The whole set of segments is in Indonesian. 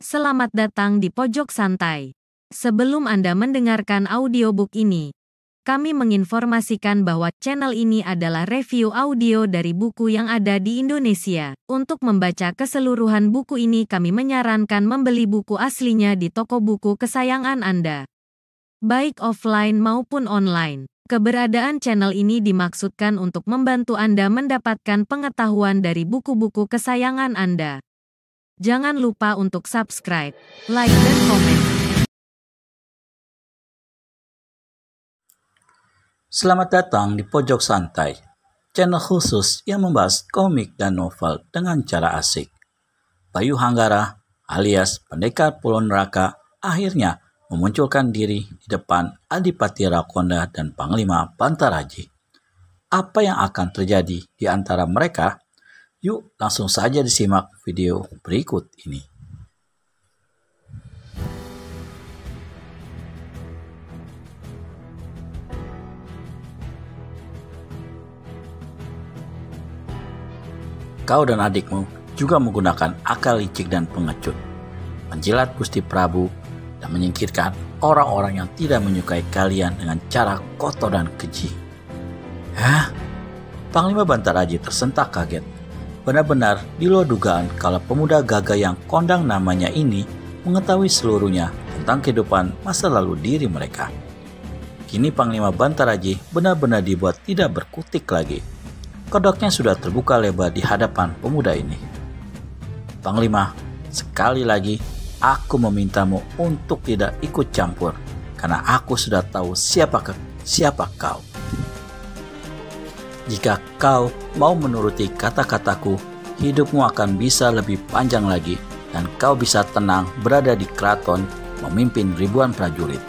Selamat datang di Pojok Santai. Sebelum Anda mendengarkan audiobook ini, kami menginformasikan bahwa channel ini adalah review audio dari buku yang ada di Indonesia. Untuk membaca keseluruhan buku ini, kami menyarankan membeli buku aslinya di toko buku kesayangan Anda, baik offline maupun online. Keberadaan channel ini dimaksudkan untuk membantu Anda mendapatkan pengetahuan dari buku-buku kesayangan Anda. Jangan lupa untuk subscribe, like, dan komen. Selamat datang di Pojok Santai, channel khusus yang membahas komik dan novel dengan cara asik. Bayu Hanggara alias Pendekar Pulau Neraka akhirnya memunculkan diri di depan Adipati Rakonda dan Panglima Bantaraji. Apa yang akan terjadi di antara mereka? Yuk langsung saja disimak video berikut ini. Kau dan adikmu juga menggunakan akal licik dan pengecut, menjilat Gusti Prabu dan menyingkirkan orang-orang yang tidak menyukai kalian dengan cara kotor dan keji. Hah? Panglima Bantaraji tersentak kaget. Benar-benar di luar dugaan kalau pemuda gagah yang kondang namanya ini mengetahui seluruhnya tentang kehidupan masa lalu diri mereka. Kini Panglima Bantaraji benar-benar dibuat tidak berkutik lagi. Kodoknya sudah terbuka lebar di hadapan pemuda ini. Panglima, sekali lagi aku memintamu untuk tidak ikut campur, karena aku sudah tahu siapa kau. Jika kau mau menuruti kata-kataku, hidupmu akan bisa lebih panjang lagi dan kau bisa tenang berada di keraton memimpin ribuan prajurit,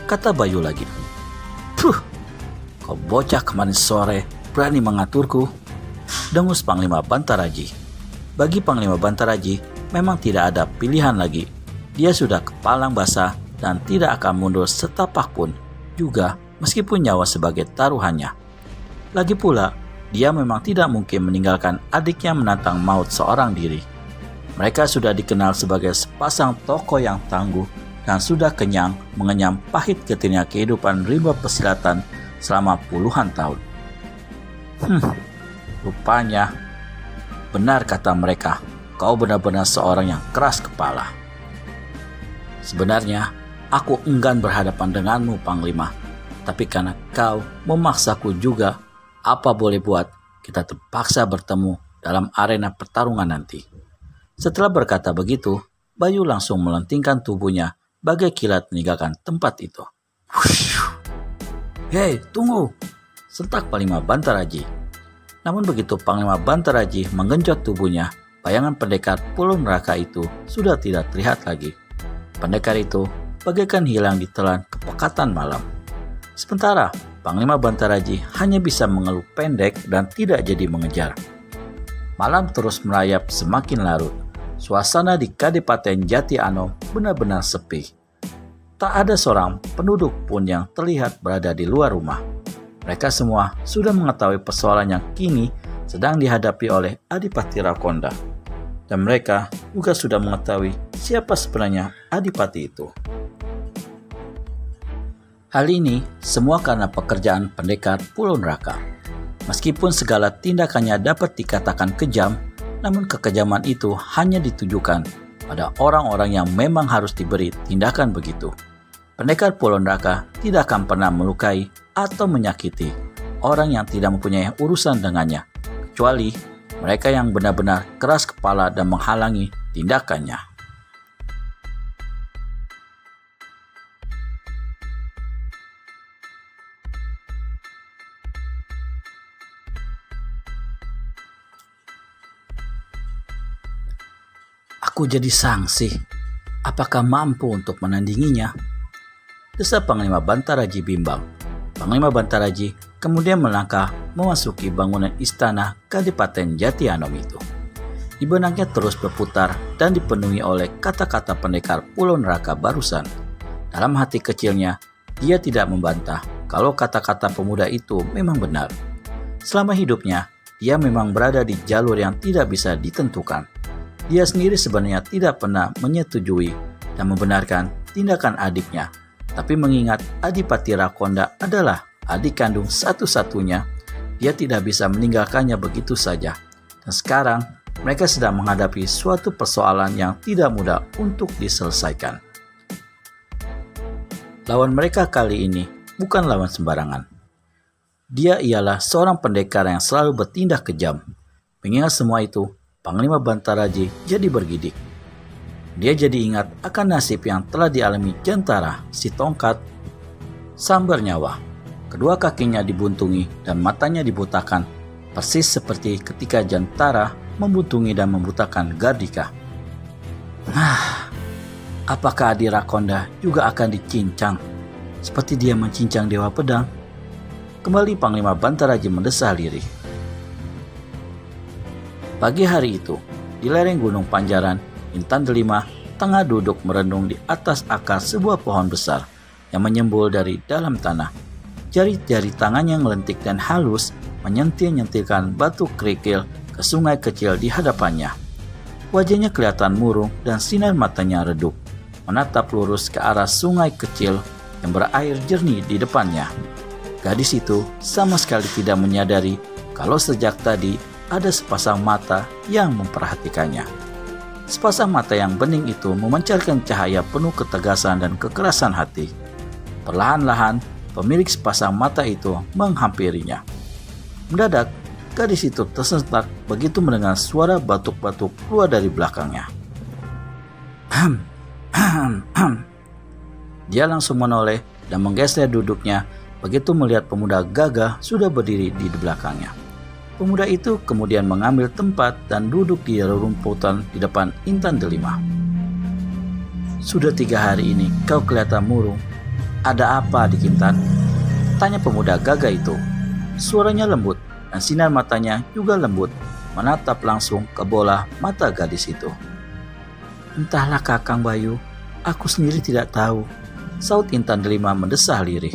kata Bayu lagi. Puh, kau bocah kemarin sore berani mengaturku, dengus Panglima Bantaraji. Bagi Panglima Bantaraji memang tidak ada pilihan lagi. Dia sudah kepalang basah dan tidak akan mundur setapak pun, juga meskipun nyawa sebagai taruhannya. Lagi pula, dia memang tidak mungkin meninggalkan adiknya menantang maut seorang diri. Mereka sudah dikenal sebagai sepasang tokoh yang tangguh dan sudah kenyang mengenyam pahit getirnya kehidupan rimba persilatan selama puluhan tahun. Rupanya benar kata mereka, kau benar-benar seorang yang keras kepala. Sebenarnya, aku enggan berhadapan denganmu, Panglima. Tapi karena kau memaksaku juga, apa boleh buat, kita terpaksa bertemu dalam arena pertarungan nanti. Setelah berkata begitu, Bayu langsung melentingkan tubuhnya bagai kilat meninggalkan tempat itu. Hei, tunggu! Sentak Panglima Bantaraji. Namun begitu Panglima Bantaraji menggenjot tubuhnya, bayangan pendekar Pulau Neraka itu sudah tidak terlihat lagi. Pendekar itu bagaikan hilang ditelan kepekatan malam. Sementara Panglima Bantaraji hanya bisa mengeluh pendek dan tidak jadi mengejar. Malam terus merayap semakin larut. Suasana di Kadipaten Jati Anom benar-benar sepi. Tak ada seorang penduduk pun yang terlihat berada di luar rumah. Mereka semua sudah mengetahui persoalan yang kini sedang dihadapi oleh Adipati Rakonda. Dan mereka juga sudah mengetahui siapa sebenarnya Adipati itu. Hal ini semua karena pekerjaan pendekar Pulau Neraka. Meskipun segala tindakannya dapat dikatakan kejam, namun kekejaman itu hanya ditujukan pada orang-orang yang memang harus diberi tindakan begitu. Pendekar Pulau Neraka tidak akan pernah melukai atau menyakiti orang yang tidak mempunyai urusan dengannya, kecuali mereka yang benar-benar keras kepala dan menghalangi tindakannya. Aku jadi sangsi. Apakah mampu untuk menandinginya? Desa Panglima Bantaraji bimbang. Panglima Bantaraji kemudian melangkah memasuki bangunan istana Kadipaten Jati Anom itu. Di benaknya terus berputar dan dipenuhi oleh kata-kata pendekar Pulau Neraka barusan. Dalam hati kecilnya, dia tidak membantah kalau kata-kata pemuda itu memang benar. Selama hidupnya, dia memang berada di jalur yang tidak bisa ditentukan. Dia sendiri sebenarnya tidak pernah menyetujui dan membenarkan tindakan adiknya. Tapi mengingat Adipati Rakonda adalah adik kandung satu-satunya, dia tidak bisa meninggalkannya begitu saja. Dan sekarang mereka sedang menghadapi suatu persoalan yang tidak mudah untuk diselesaikan. Lawan mereka kali ini bukan lawan sembarangan. Dia ialah seorang pendekar yang selalu bertindak kejam. Mengingat semua itu, Panglima Bantaraji jadi bergidik. Dia jadi ingat akan nasib yang telah dialami Jantara, si tongkat sambar nyawa. Kedua kakinya dibuntungi dan matanya dibutakan, persis seperti ketika Jantara membuntungi dan membutakan Gardika. Apakah Adi Rakonda juga akan dicincang seperti dia mencincang Dewa Pedang? Kembali Panglima Bantaraji mendesah lirih. Pagi hari itu, di lereng Gunung Panjaran, Intan Delima tengah duduk merenung di atas akar sebuah pohon besar yang menyembul dari dalam tanah. Jari-jari tangannya ngelentik dan halus menyentil-nyentilkan batu kerikil ke sungai kecil di hadapannya. Wajahnya kelihatan murung dan sinar matanya redup, menatap lurus ke arah sungai kecil yang berair jernih di depannya. Gadis itu sama sekali tidak menyadari kalau sejak tadi ada sepasang mata yang memperhatikannya. Sepasang mata yang bening itu memancarkan cahaya penuh ketegasan dan kekerasan hati. Perlahan-lahan, pemilik sepasang mata itu menghampirinya. Mendadak, gadis itu tersentak begitu mendengar suara batuk-batuk keluar dari belakangnya. Dia langsung menoleh dan menggeser duduknya begitu melihat pemuda gagah sudah berdiri di belakangnya. Pemuda itu kemudian mengambil tempat dan duduk di rerumputan di depan Intan Delima. Sudah 3 hari ini kau kelihatan murung. Ada apa, Adik Intan? Tanya pemuda gagah itu. Suaranya lembut dan sinar matanya juga lembut, menatap langsung ke bola mata gadis itu. Entahlah Kakang Bayu, aku sendiri tidak tahu, saut Intan Delima mendesah lirih.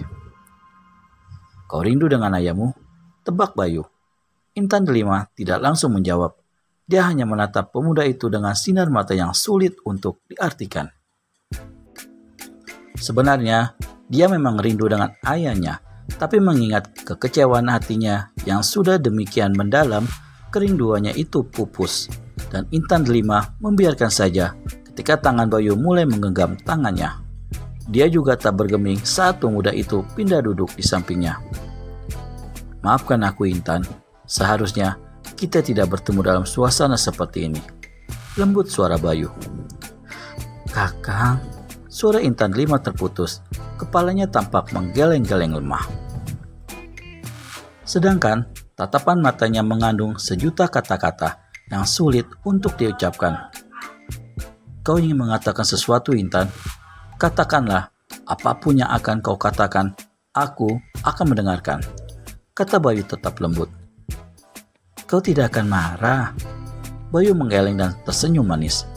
Kau rindu dengan ayahmu? Tebak Bayu. Intan Delima tidak langsung menjawab. Dia hanya menatap pemuda itu dengan sinar mata yang sulit untuk diartikan. Sebenarnya, dia memang rindu dengan ayahnya, tapi mengingat kekecewaan hatinya yang sudah demikian mendalam, kerinduannya itu pupus. Dan Intan Delima membiarkan saja ketika tangan Bayu mulai menggenggam tangannya. Dia juga tak bergeming saat pemuda itu pindah duduk di sampingnya. Maafkan aku Intan, seharusnya kita tidak bertemu dalam suasana seperti ini. Lembut suara Bayu. Kakang, suara Intan Delima terputus. Kepalanya tampak menggeleng-geleng lemah. Sedangkan tatapan matanya mengandung sejuta kata-kata yang sulit untuk diucapkan. Kau ingin mengatakan sesuatu Intan? Katakanlah, apapun yang akan kau katakan, aku akan mendengarkan. Kata Bayu tetap lembut. Kau tidak akan marah. Bayu menggeleng dan tersenyum manis.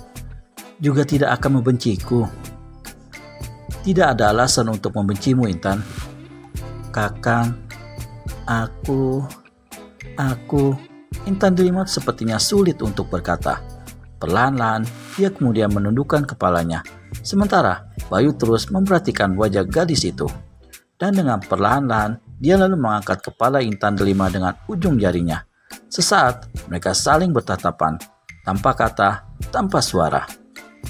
Juga tidak akan membenciku. Tidak ada alasan untuk membencimu Intan. Kakang, aku... Intan Delima sepertinya sulit untuk berkata. Perlahan-lahan dia kemudian menundukkan kepalanya. Sementara Bayu terus memperhatikan wajah gadis itu. Dan dengan perlahan-lahan dia lalu mengangkat kepala Intan Delima dengan ujung jarinya. Sesaat mereka saling bertatapan, tanpa kata, tanpa suara.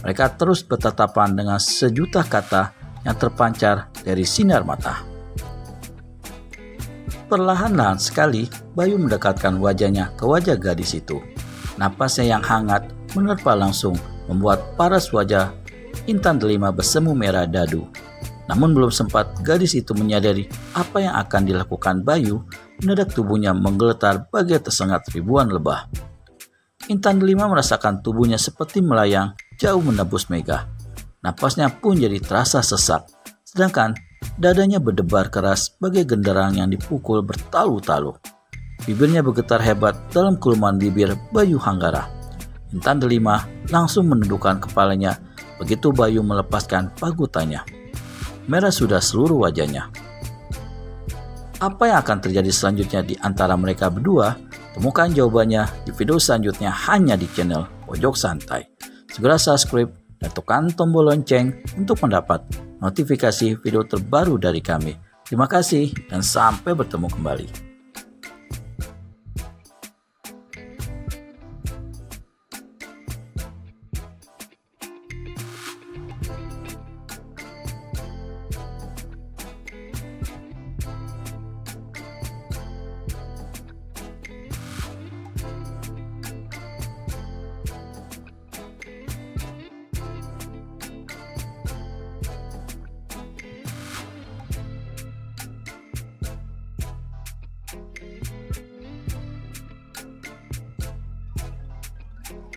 Mereka terus bertatapan dengan sejuta kata yang terpancar dari sinar mata. Perlahan-lahan sekali Bayu mendekatkan wajahnya ke wajah gadis itu. Napasnya yang hangat menerpa langsung membuat paras wajah Intan Delima bersemu merah dadu. Namun belum sempat gadis itu menyadari apa yang akan dilakukan Bayu, mendadak tubuhnya menggeletar bagai tersengat ribuan lebah. Intan Delima merasakan tubuhnya seperti melayang jauh menembus mega. Napasnya pun jadi terasa sesak, sedangkan dadanya berdebar keras bagai genderang yang dipukul bertalu-talu. Bibirnya bergetar hebat dalam kuluman bibir Bayu Hanggara. Intan Delima langsung menundukkan kepalanya begitu Bayu melepaskan pagutannya. Merah sudah seluruh wajahnya. Apa yang akan terjadi selanjutnya di antara mereka berdua? Temukan jawabannya di video selanjutnya hanya di channel Pojok Santai. Segera subscribe dan tekan tombol lonceng untuk mendapat notifikasi video terbaru dari kami. Terima kasih dan sampai bertemu kembali.